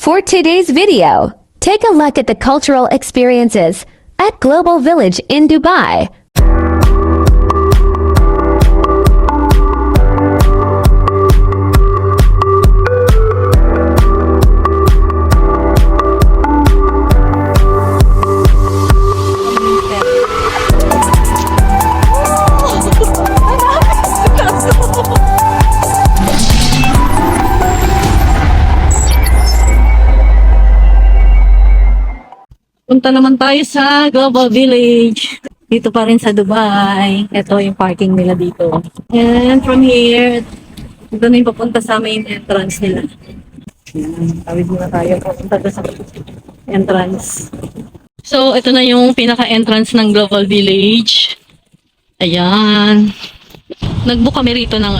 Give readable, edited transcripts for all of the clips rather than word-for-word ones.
For today's video, take a look at the cultural experiences at Global Village in Dubai. Punta naman tayo sa Global Village. Dito pa rin sa Dubai. Ito yung parking nila dito. And from here, ito na yung papunta sa main entrance nila. Tawid muna tayo. Papunta doon sa entrance. So, ito na yung pinaka-entrance ng Global Village. Ayan. Nag-book kami rito ng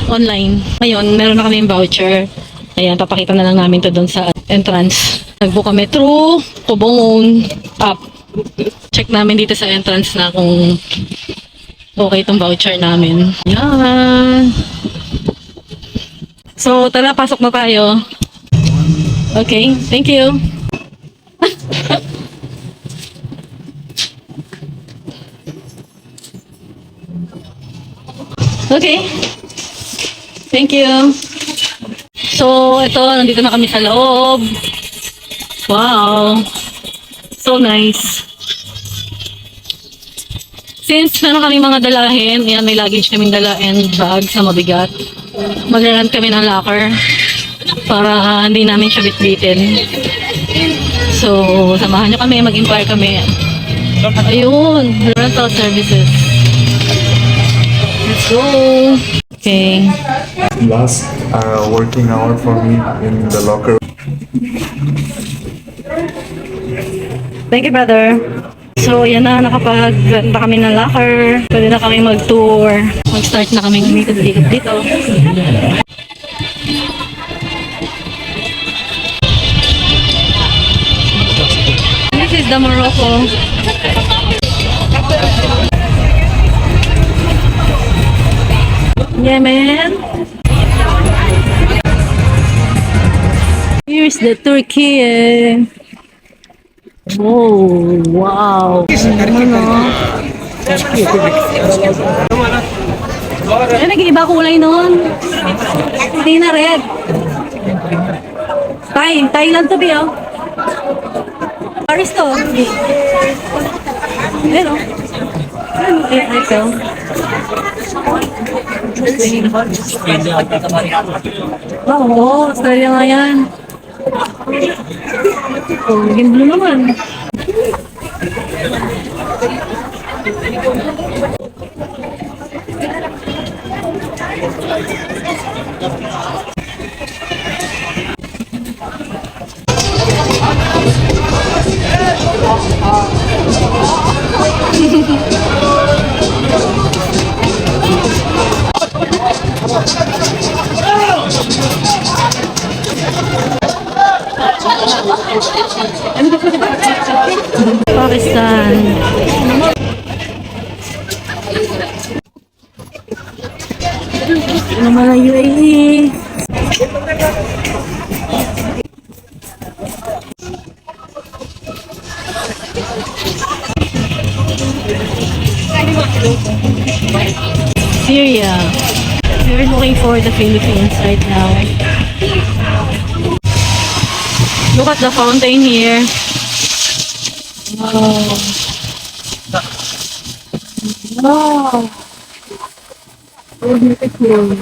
online. Ngayon, meron na kami yung voucher. Ayan, papakita na lang namin to doon sa entrance. Nag-book kami through Kobongon app. Check namin dito sa entrance na kung okay itong voucher namin. Yan. So, tara, pasok na tayo. Okay, thank you. Okay. Thank you. So, ito, nandito na kami sa loob. Wow! So nice. Since meron kami mga dalahin, yan, may luggage kaming dala and bag sa mabigat. Mag-rent kami ng locker para hindi namin siya bitbitin. So, samahan nyo kami, mag-inquire kami. Ayun, rental services. Let's go! Okay. Last working hour for me in the locker. Thank you, brother. So, yan na, nakapag-renta kami ng locker. Pwede na kami mag-tour. Mag-start na kami umikot-ikot dito. This is the Morocco. Yeah, man. Here's the Turkey. Oh, wow. Ay, nag-iiba kulay nun. Hindi na red. Thailand to be, oh. Paris to. Ayan, oh. Ito. Oo, Australia nga yan. Oh, naging blue naman. Pakistan. Ano naman ang UAE? Syria. We're looking for the Philippines right now. Look at the fountain here. Wow. Wow. So beautiful.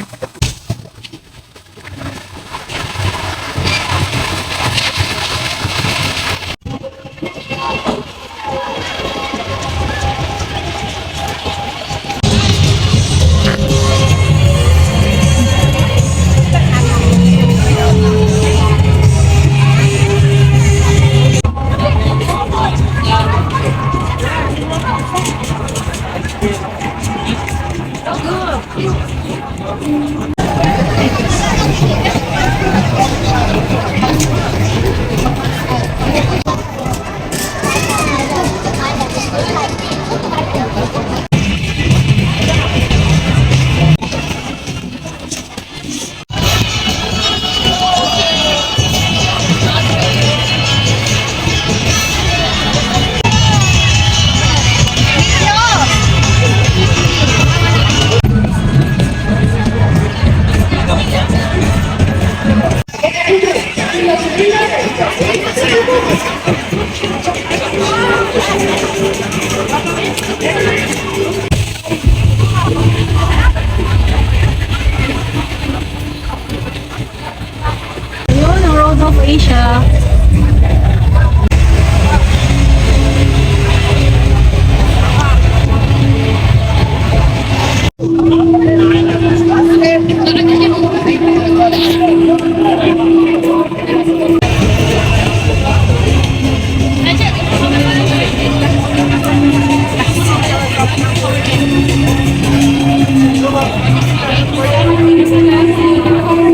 Ayun, ang Road of Asia.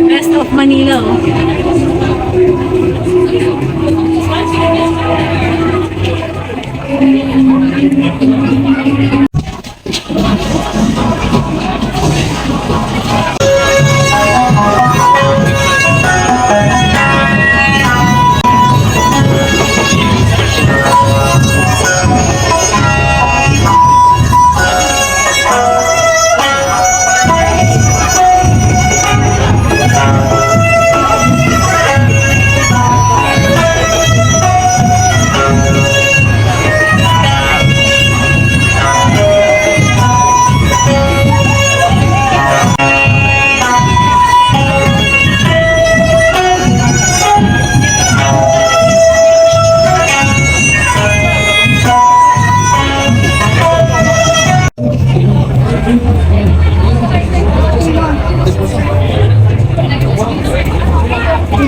Best of Manila. Oh.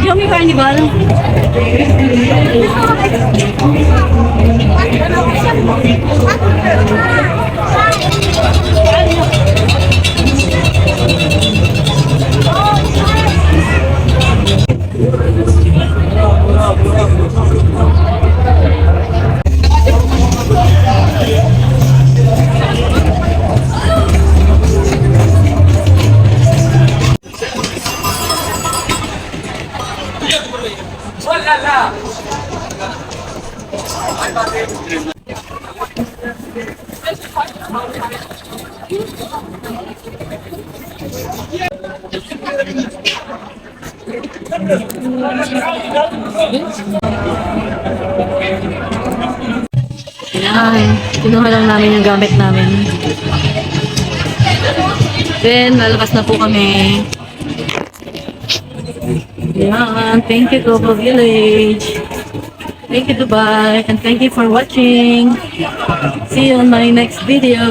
Yummy Carnival. Yan. Kinuha lang namin yung gamit namin. Then, lalabas na po kami. Yan. Thank you, Global Village. Thank you, Dubai. And thank you for watching. See you on my next video.